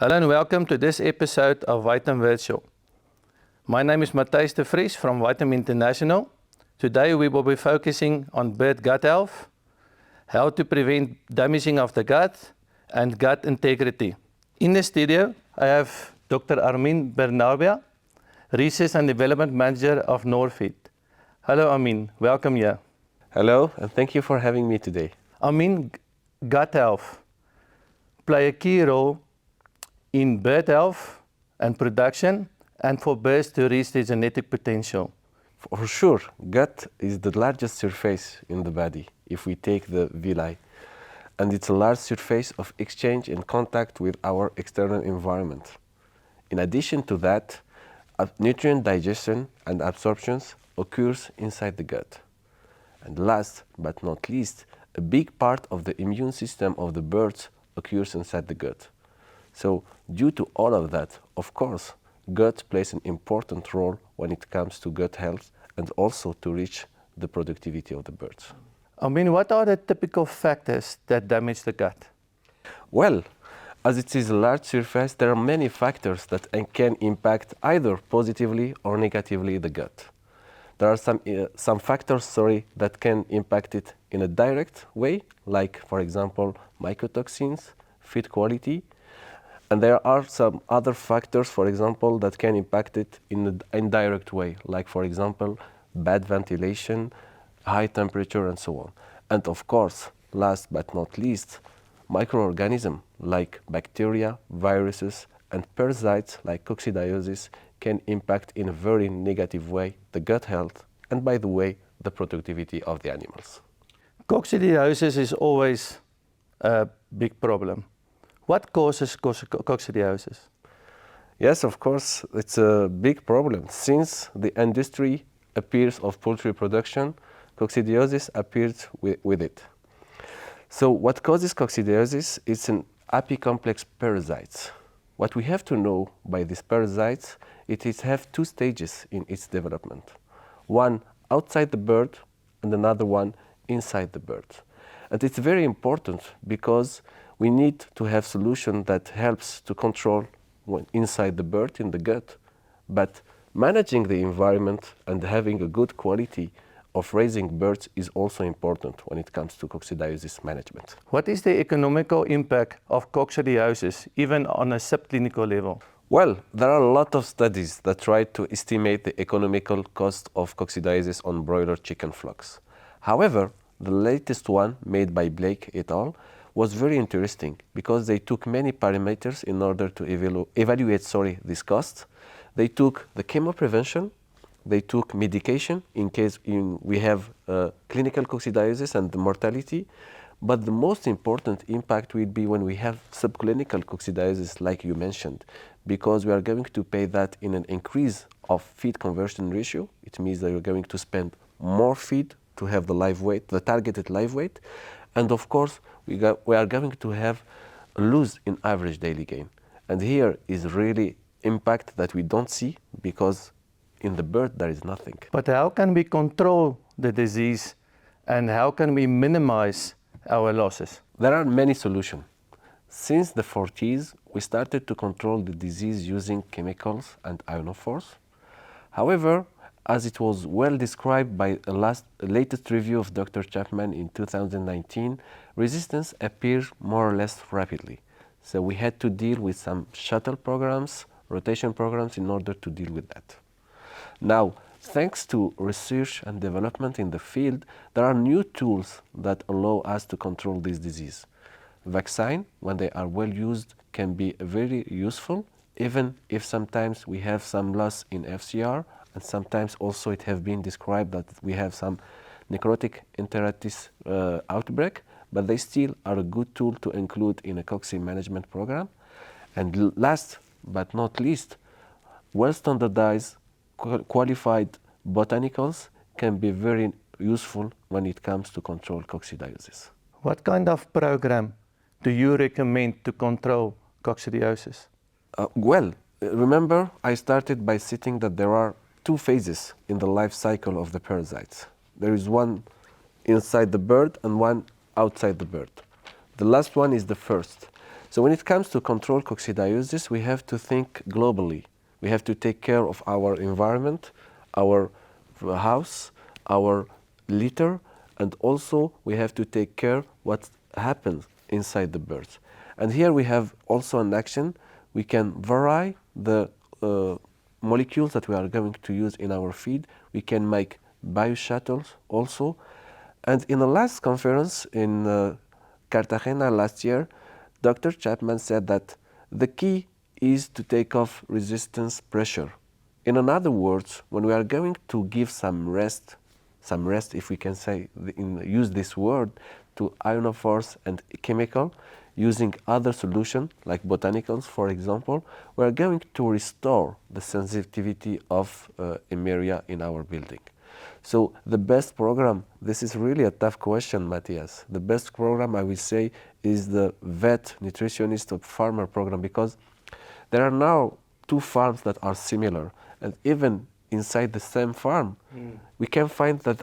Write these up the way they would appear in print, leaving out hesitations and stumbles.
Hello and welcome to this episode of Vitam Virtual. My name is Matthijs de Vries from Vitam International. Today we will be focusing on bird gut health, how to prevent damaging of the gut, and gut integrity. In the studio, I have Dr. Armin Bernabia, Research and Development Manager of Norfeed. Hello Armin, welcome here. Hello, and thank you for having me today. Armin, gut health play a key role in bird health and production and for birds to reach their genetic potential. For sure, gut is the largest surface in the body if we take the villi, and it's a large surface of exchange and contact with our external environment. In addition to that, nutrient digestion and absorptions occurs inside the gut. And last but not least, a big part of the immune system of the birds occurs inside the gut. So due to all of that, of course, gut plays an important role when it comes to gut health and also to reach the productivity of the birds. I mean, what are the typical factors that damage the gut? Well, as it is a large surface, there are many factors that can impact either positively or negatively the gut. There are some factors that can impact it in a direct way, like, for example, mycotoxins, feed quality. And there are some other factors, for example, that can impact it in an indirect way, like, for example, bad ventilation, high temperature, and so on. And of course, last but not least, microorganisms like bacteria, viruses, and parasites like coccidiosis can impact in a very negative way the gut health and, by the way, the productivity of the animals. Coccidiosis is always a big problem. What causes coccidiosis? Yes, of course, it's a big problem. Since the industry appears of poultry production, coccidiosis appears with it. So what causes coccidiosis is an apicomplex parasites. What we have to know by these parasites, it has two stages in its development. One outside the bird and another one inside the bird. And it's very important because we need to have solution that helps to control inside the bird in the gut, but managing the environment and having a good quality of raising birds is also important when it comes to coccidiosis management. What is the economical impact of coccidiosis, even on a subclinical level? Well, there are a lot of studies that try to estimate the economical cost of coccidiosis on broiler chicken flocks. However, the latest one, made by Blake et al., was very interesting because they took many parameters in order to evaluate this cost. They took the chemoprevention, they took medication in case we have clinical coccidiosis and the mortality, but the most important impact will be when we have subclinical coccidiosis, like you mentioned, because we are going to pay that in an increase of feed conversion ratio. It means that you're going to spend more feed to have the live weight, the targeted live weight, and of course we are going to have a lose in average daily gain. And here is really impact that we don't see because in the bird there is nothing. But how can we control the disease and how can we minimize our losses? There are many solutions. Since the 40s, we started to control the disease using chemicals and ionophores. However, as it was well described by a latest review of Dr. Chapman in 2019, resistance appears more or less rapidly. So we had to deal with some shuttle programs, rotation programs in order to deal with that. Now, thanks to research and development in the field, there are new tools that allow us to control this disease. Vaccine, when they are well used, can be very useful, even if sometimes we have some loss in FCR, and sometimes also it has been described that we have some necrotic enteritis outbreak, but they still are a good tool to include in a cocci management program. And last but not least, well-standardized, qualified botanicals can be very useful when it comes to control coccidiosis. What kind of program do you recommend to control coccidiosis? Well, remember I started by stating that there are two phases in the life cycle of the parasites. There is one inside the bird and one outside the bird. The last one is the first. So when it comes to control coccidiosis, we have to think globally. We have to take care of our environment, our house, our litter, and also we have to take care what happens inside the birds. And here we have also an action. We can vary the molecules that we are going to use in our feed. We can make bioshuttles also. And in the last conference in Cartagena last year, Dr. Chapman said that the key is to take off resistance pressure. In other words, when we are going to give some rest if we can say, use this word, to ionophores and chemical, using other solutions like botanicals, for example, we are going to restore the sensitivity of Emeria in our building. So the best program, this is really a tough question, Matthias. The best program, I will say, is the vet nutritionist or farmer program, because there are now two farms that are similar, and even inside the same farm, we can find that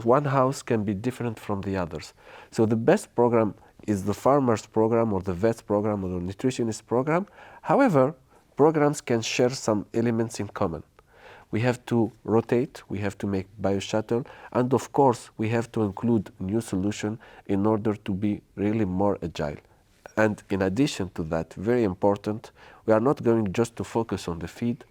one house can be different from the others. So the best program is the farmer's program or the vet's program or the nutritionist program. However, programs can share some elements in common. We have to rotate, we have to make bioshuttle, and of course we have to include new solution in order to be really more agile. And in addition to that, very important, we are not going just to focus on the feed.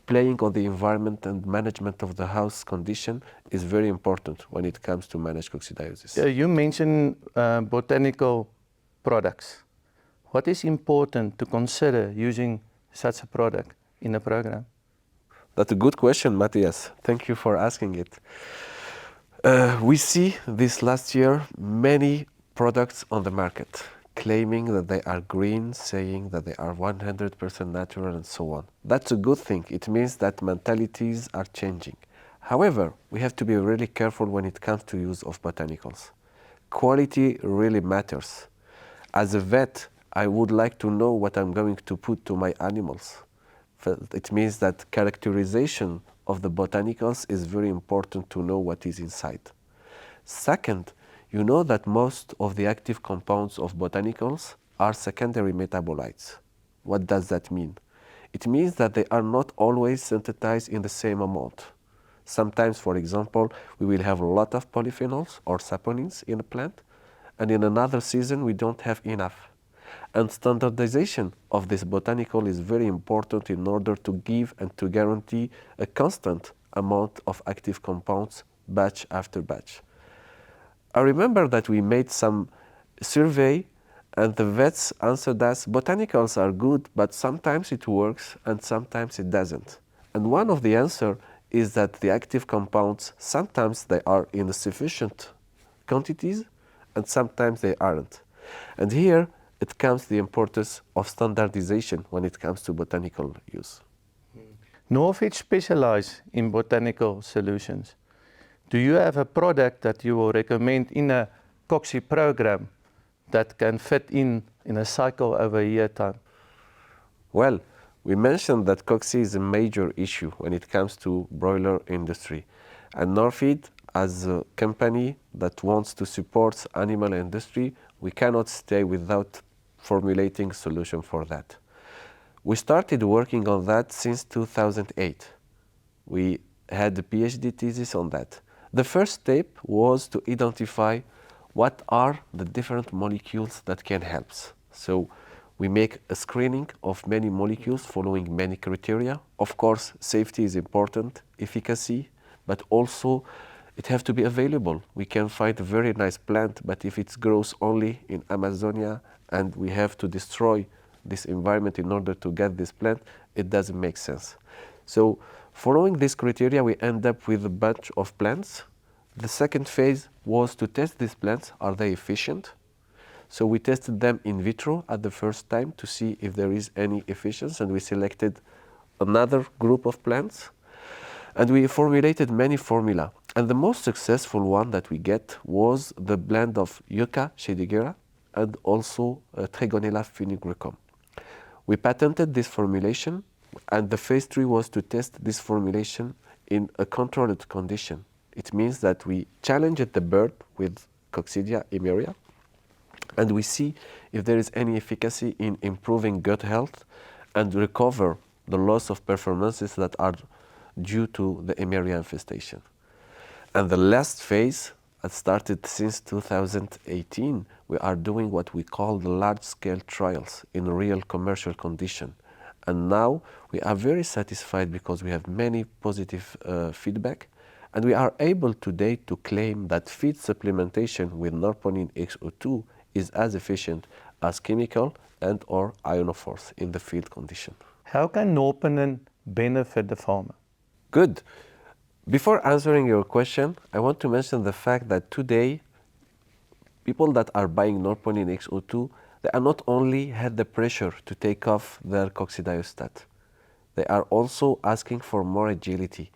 Playing on the environment and management of the house condition is very important when it comes to manage coccidiosis. You mentioned botanical products. What is important to consider using such a product in a program? That's a good question, Matthias. Thank you for asking it. We see this last year many products on the market claiming that they are green, saying that they are 100% natural and so on. That's a good thing. It means that mentalities are changing. However, we have to be really careful when it comes to use of botanicals. Quality really matters. As a vet, I would like to know what I'm going to put to my animals. It means that characterization of the botanicals is very important to know what is inside. Second, you know that most of the active compounds of botanicals are secondary metabolites. What does that mean? It means that they are not always synthesized in the same amount. Sometimes, for example, we will have a lot of polyphenols or saponins in a plant, and in another season we don't have enough. And standardization of this botanical is very important in order to give and to guarantee a constant amount of active compounds batch after batch. I remember that we made some survey and the vets answered us, botanicals are good, but sometimes it works and sometimes it doesn't. And one of the answers is that the active compounds, sometimes they are in sufficient quantities and sometimes they aren't. And here it comes the importance of standardization when it comes to botanical use. Norfit specialize in botanical solutions. Do you have a product that you will recommend in a cocci program that can fit in a cycle over a year time? Well, we mentioned that cocci is a major issue when it comes to broiler industry. And Norfit, as a company that wants to support animal industry, we cannot stay without formulating a solution for that. We started working on that since 2008. We had a PhD thesis on that. The first step was to identify what are the different molecules that can help. So we make a screening of many molecules following many criteria. Of course, safety is important, efficacy, but also it has to be available. We can find a very nice plant, but if it grows only in Amazonia and we have to destroy this environment in order to get this plant, it doesn't make sense. So following this criteria, we end up with a bunch of plants. The second phase was to test these plants. Are they efficient? So we tested them in vitro at the first time to see if there is any efficiency, and we selected another group of plants. And we formulated many formula. And the most successful one that we get was the blend of Yucca shadiguera and also Tregonella fenigricum. We patented this formulation, and the phase 3 was to test this formulation in a controlled condition. It means that we challenged the bird with Coccidia emeria, and we see if there is any efficacy in improving gut health and recover the loss of performances that are due to the Emeria infestation. And the last phase that started since 2018, we are doing what we call the large-scale trials in real commercial condition. And now we are very satisfied because we have many positive feedback, and we are able today to claim that feed supplementation with norponin XO2 is as efficient as chemical and or ionophores in the field condition. How can norponin benefit the farmer? Good. Before answering your question, I want to mention the fact that today, people that are buying norponin XO2, they are not only had the pressure to take off their coccidiostat, they are also asking for more agility.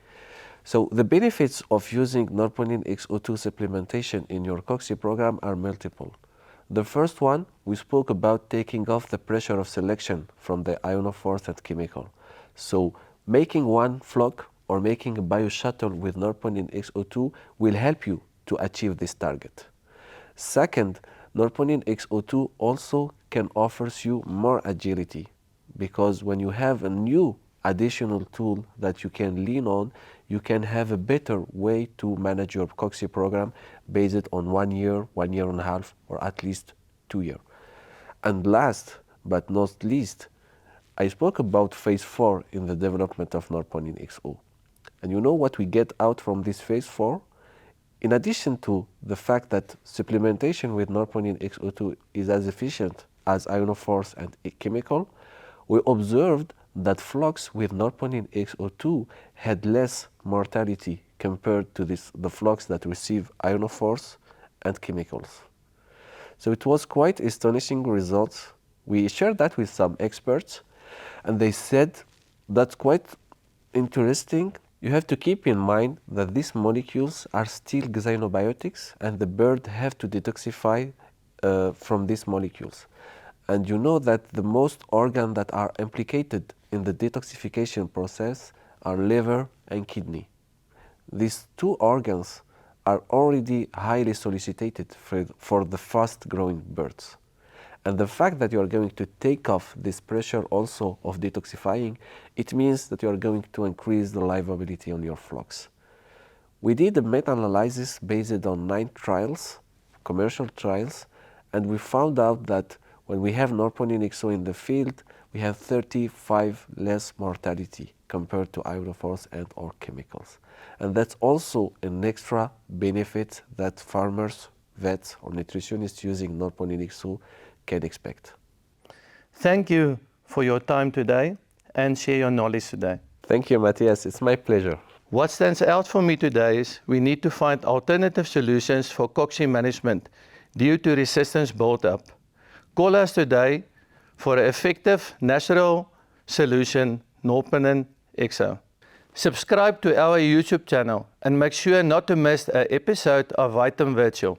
So the benefits of using norponin XO2 supplementation in your cocci program are multiple. The first one, we spoke about taking off the pressure of selection from the ionophores and chemical. So making one flock or making a bioshuttle with norponin XO2 will help you to achieve this target. Second, norponin XO2 also can offer you more agility, because when you have a new additional tool that you can lean on, you can have a better way to manage your cocci program based on 1 year, 1 year and a half, or at least 2 years. And last but not least, I spoke about phase 4 in the development of norponin XO. And you know what we get out from this phase 4? In addition to the fact that supplementation with norponin XO2 is as efficient as ionophores and chemical, we observed that flocks with norponin XO2 had less mortality compared to the flocks that receive ionophores and chemicals. So it was quite astonishing results. We shared that with some experts, and they said that's quite interesting. You have to keep in mind that these molecules are still xenobiotics, and the bird have to detoxify from these molecules. And you know that the most organs that are implicated in the detoxification process are liver and kidney. These two organs are already highly solicited for the fast-growing birds. And the fact that you are going to take off this pressure also of detoxifying, it means that you are going to increase the livability on your flocks. We did a meta-analysis based on 9 trials, commercial trials, and we found out that when we have norponin XO in the field, we have 35 less mortality compared to ionophores and or chemicals. And that's also an extra benefit that farmers, vets or nutritionists using norponin XO can expect. Thank you for your time today and share your knowledge today. Thank you, Matthias. It's my pleasure. What stands out for me today is we need to find alternative solutions for cocci management due to resistance build-up. Call us today for an effective natural solution, norponin XO. Subscribe to our YouTube channel and make sure not to miss an episode of Vitam Virtual.